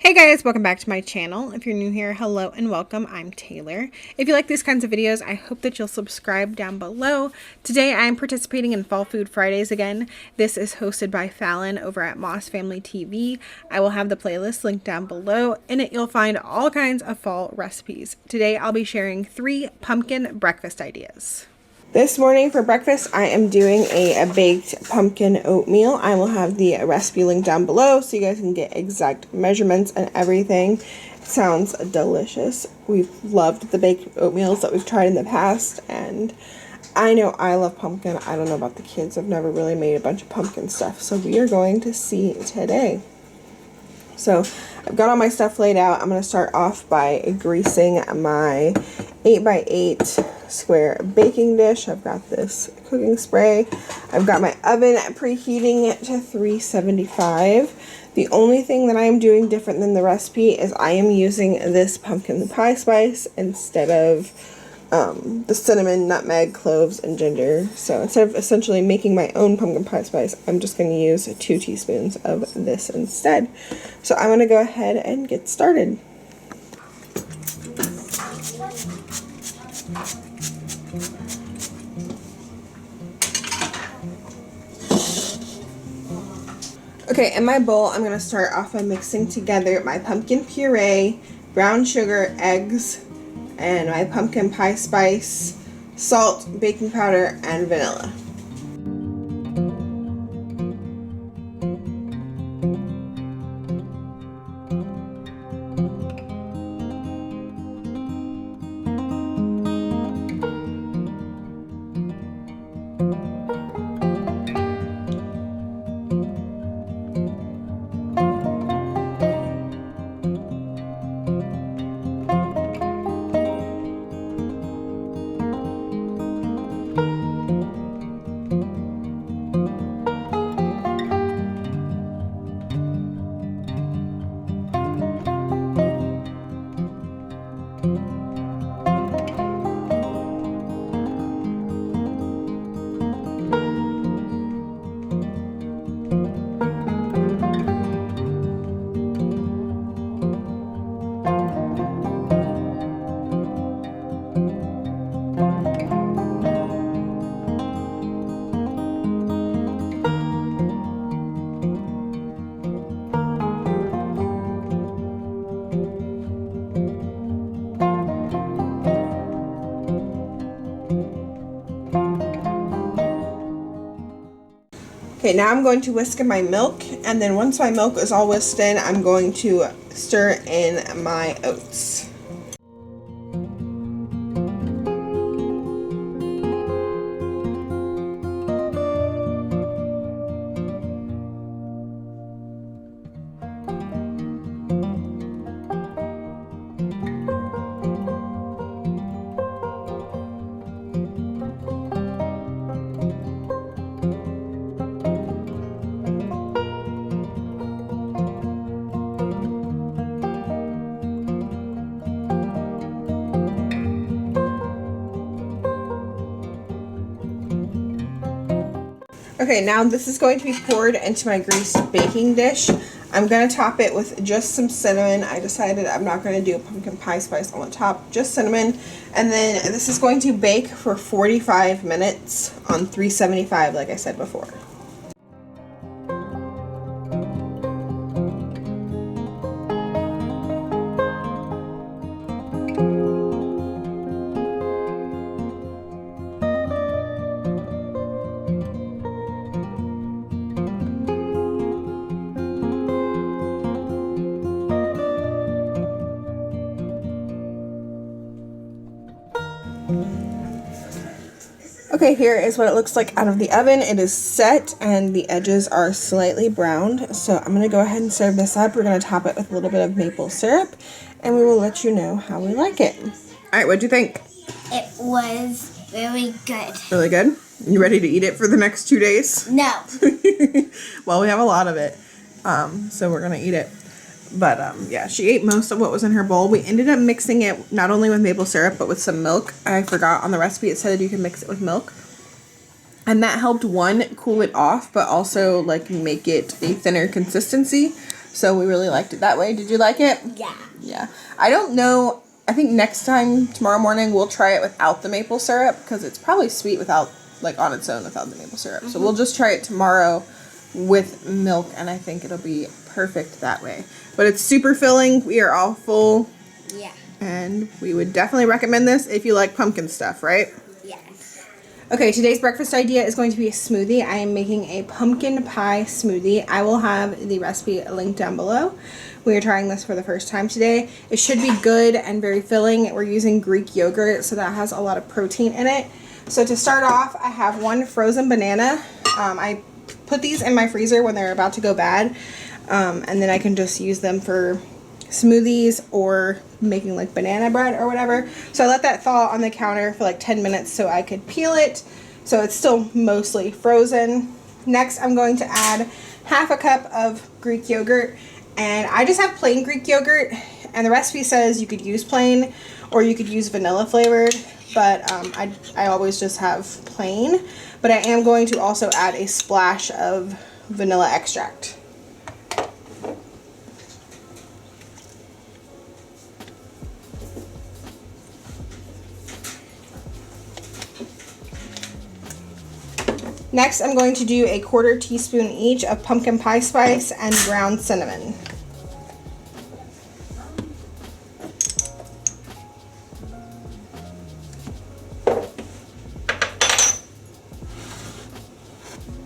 Hey guys, welcome back to my channel. If you're new here, hello and welcome. I'm Taylor. If you like these kinds of videos, I hope that you'll subscribe down below. Today I'm participating in Fall Food Fridays again. This is hosted by Fallon over at Moss Family TV. I will have the playlist linked down below. In it, you'll find all kinds of fall recipes. Today I'll be sharing 3 pumpkin breakfast ideas. This morning for breakfast, I am doing a baked pumpkin oatmeal. I will have the recipe linked down below so you guys can get exact measurements and everything. It sounds delicious. We've loved the baked oatmeals that we've tried in the past, and I know I love pumpkin. I don't know about the kids. I've never really made a bunch of pumpkin stuff, so we are going to see today. So I've got all my stuff laid out. I'm going to start off by greasing my 8x8 square baking dish. I've got this cooking spray. I've got my oven preheating to 375. The only thing that I am doing different than the recipe is I am using this pumpkin pie spice instead of the cinnamon, nutmeg, cloves, and ginger. So instead of essentially making my own pumpkin pie spice, I'm just going to use 2 teaspoons of this instead. So I'm going to go ahead and get started. Okay, in my bowl, I'm going to start off by mixing together my pumpkin puree, brown sugar, eggs, and my pumpkin pie spice, salt, baking powder, and vanilla. Okay, now I'm going to whisk in my milk, and then once my milk is all whisked in, I'm going to stir in my oats. Okay, now this is going to be poured into my greased baking dish. I'm going to top it with just some cinnamon. I decided I'm not going to do a pumpkin pie spice on the top, just cinnamon. And then this is going to bake for 45 minutes on 375, like I said before. Okay, here is what it looks like out of the oven. It is set and the edges are slightly browned. So I'm going to go ahead and serve this up. We're going to top it with a little bit of maple syrup, and we will let you know how we like it. All right, what'd you think? It was really good. Really good? You ready to eat it for the next 2 days? No. Well, we have a lot of it, so we're going to eat it. But, yeah, she ate most of what was in her bowl. We ended up mixing it not only with maple syrup, but with some milk. I forgot on the recipe it said that you can mix it with milk. And that helped, one, cool it off, but also, like, make it a thinner consistency. So we really liked it that way. Did you like it? Yeah. Yeah. I don't know. I think next time, tomorrow morning, we'll try it without the maple syrup because it's probably sweet without, like on its own without the maple syrup. So we'll just try it tomorrow with milk, and I think it'll be perfect that way. But it's super filling. We are all full. Yeah. And we would definitely recommend this if you like pumpkin stuff, right? Yes. Okay, today's breakfast idea is going to be a smoothie. I am making a pumpkin pie smoothie. I will have the recipe linked down below. We are trying this for the first time today. It should be good and very filling. We're using Greek yogurt, so that has a lot of protein in it. So to start off, I have one frozen banana. I put these in my freezer when they're about to go bad, and then I can just use them for smoothies or making like banana bread or whatever. So I let that thaw on the counter for like 10 minutes so I could peel it. So it's still mostly frozen. Next, I'm going to add half a cup of Greek yogurt, and I just have plain Greek yogurt, and the recipe says you could use plain or you could use vanilla flavored, but I always just have plain. But I am going to also add a splash of vanilla extract. Next, I'm going to do a 1/4 teaspoon each of pumpkin pie spice and ground cinnamon.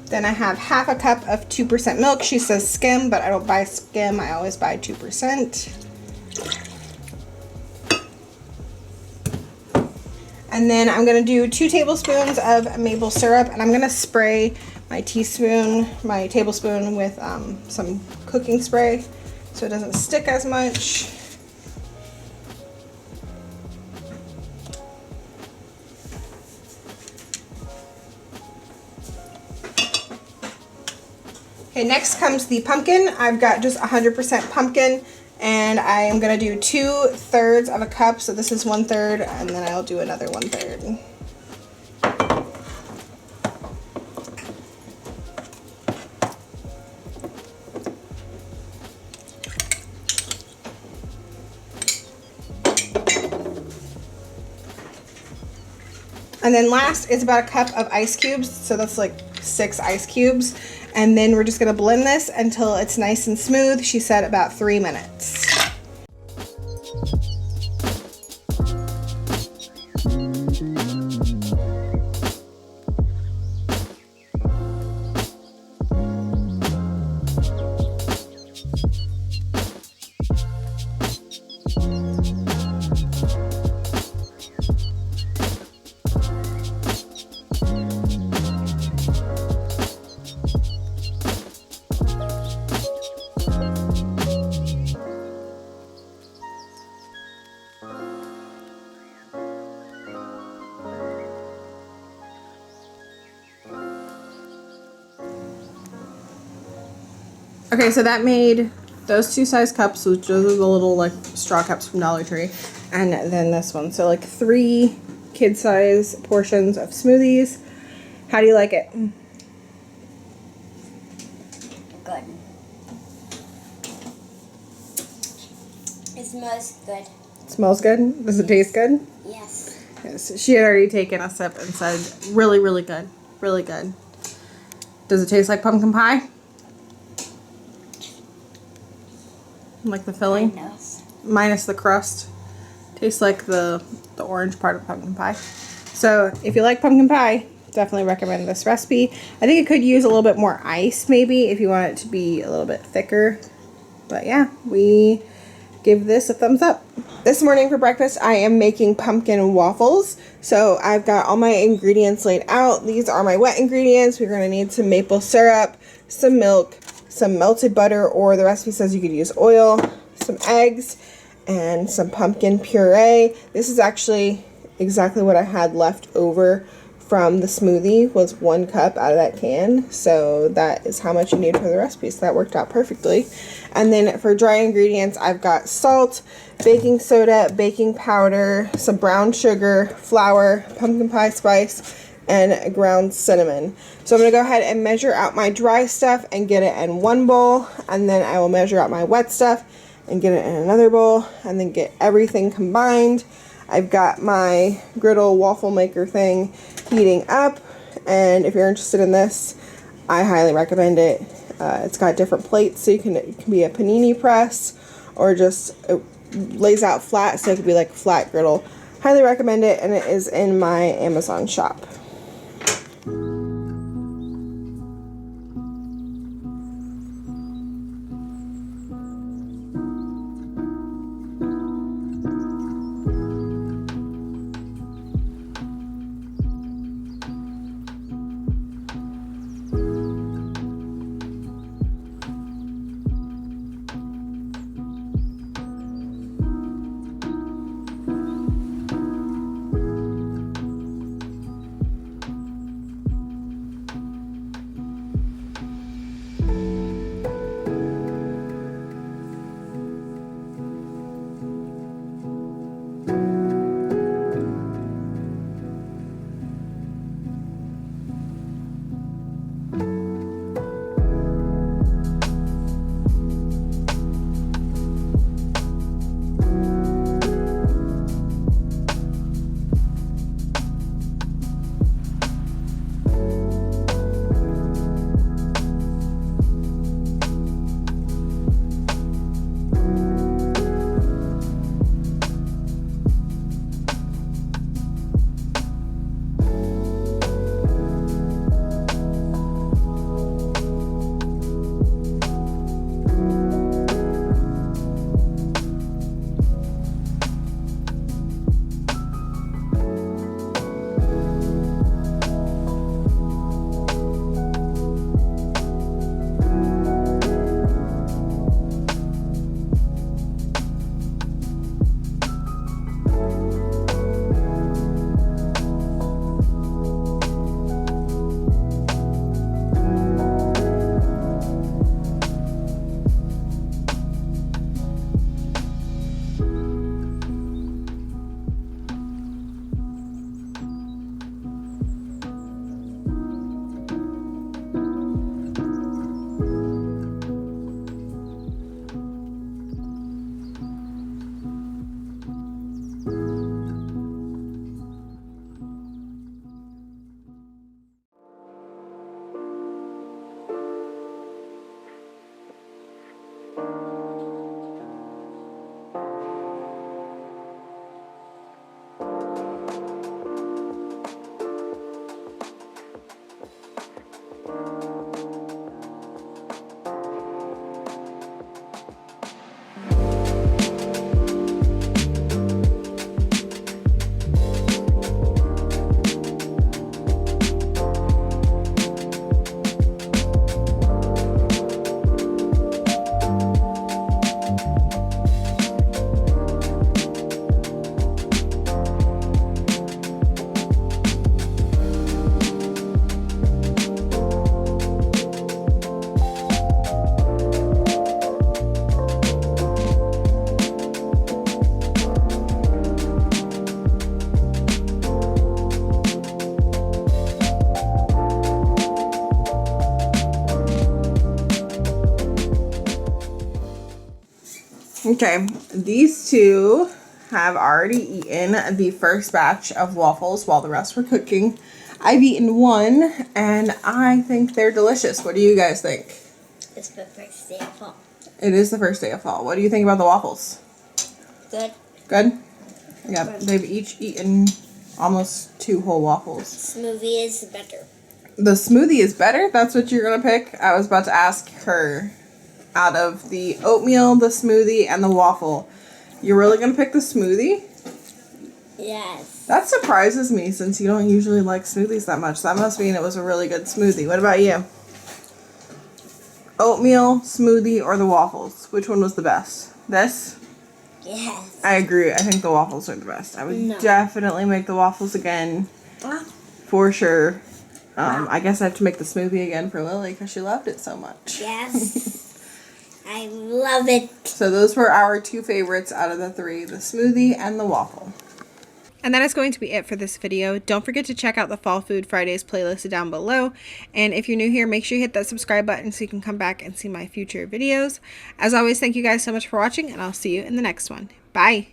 Then I have half a cup of 2% milk. She says skim, but I don't buy skim. I always buy 2%. And then I'm going to do 2 tablespoons of maple syrup, and I'm going to spray my tablespoon with some cooking spray so it doesn't stick as much. Okay, next comes the pumpkin. I've got just 100% pumpkin, and I am going to do 2/3 of a cup. So this is 1/3, and then I'll do another 1/3. And then last is about a cup of ice cubes. So that's like 6 ice cubes. And then we're just going to blend this until it's nice and smooth. She said about 3 minutes. Okay, so that made those 2 size cups, which those are the little like straw cups from Dollar Tree, and then this one. So like 3 kid size portions of smoothies. How do you like it? Good. It smells good. It smells good? Does it taste good? Yes. Yes. She had already taken a sip and said, really, really good. Really good. Does it taste like pumpkin pie? Like the filling? Minus the crust. Tastes like the orange part of pumpkin pie. So if you like pumpkin pie, definitely recommend this recipe. I think it could use a little bit more ice maybe if you want it to be a little bit thicker. But yeah, we give this a thumbs up. This morning for breakfast, I am making pumpkin waffles. So I've got all my ingredients laid out. These are my wet ingredients. We're going to need some maple syrup, some milk, some melted butter, or the recipe says you could use oil, some eggs, and some pumpkin puree. This is actually exactly what I had left over from the smoothie, was 1 cup out of that can. So that is how much you need for the recipe. So that worked out perfectly. And then for dry ingredients, I've got salt, baking soda, baking powder, some brown sugar, flour, pumpkin pie spice, and ground cinnamon. So I'm going to go ahead and measure out my dry stuff and get it in one bowl, and then I will measure out my wet stuff and get it in another bowl, and then get everything combined. I've got my griddle waffle maker thing heating up, and if you're interested in this, I highly recommend it. It's got different plates, so it can be a panini press, or just it lays out flat, so it could be like a flat griddle. Highly recommend it, and it is in my Amazon shop. Okay, these two have already eaten the first batch of waffles while the rest were cooking. I've eaten one, and I think they're delicious. What do you guys think? It's the first day of fall. It is the first day of fall. What do you think about the waffles? Good. Good? Yeah, they've each eaten almost 2 whole waffles. Smoothie is better. The smoothie is better? That's what you're going to pick? I was about to ask her. Out of the oatmeal, the smoothie, and the waffle, you're really going to pick the smoothie? Yes. That surprises me since you don't usually like smoothies that much. That must mean it was a really good smoothie. What about you? Oatmeal, smoothie, or the waffles? Which one was the best? This? Yes. I agree. I think the waffles are the best. I would definitely make the waffles again. For sure. I guess I have to make the smoothie again for Lily because she loved it so much. Yes. I love it. So those were our 2 favorites out of the 3, the smoothie and the waffle. And that is going to be it for this video. Don't forget to check out the Fall Food Fridays playlist down below. And if you're new here, make sure you hit that subscribe button so you can come back and see my future videos. As always, thank you guys so much for watching, and I'll see you in the next one. Bye!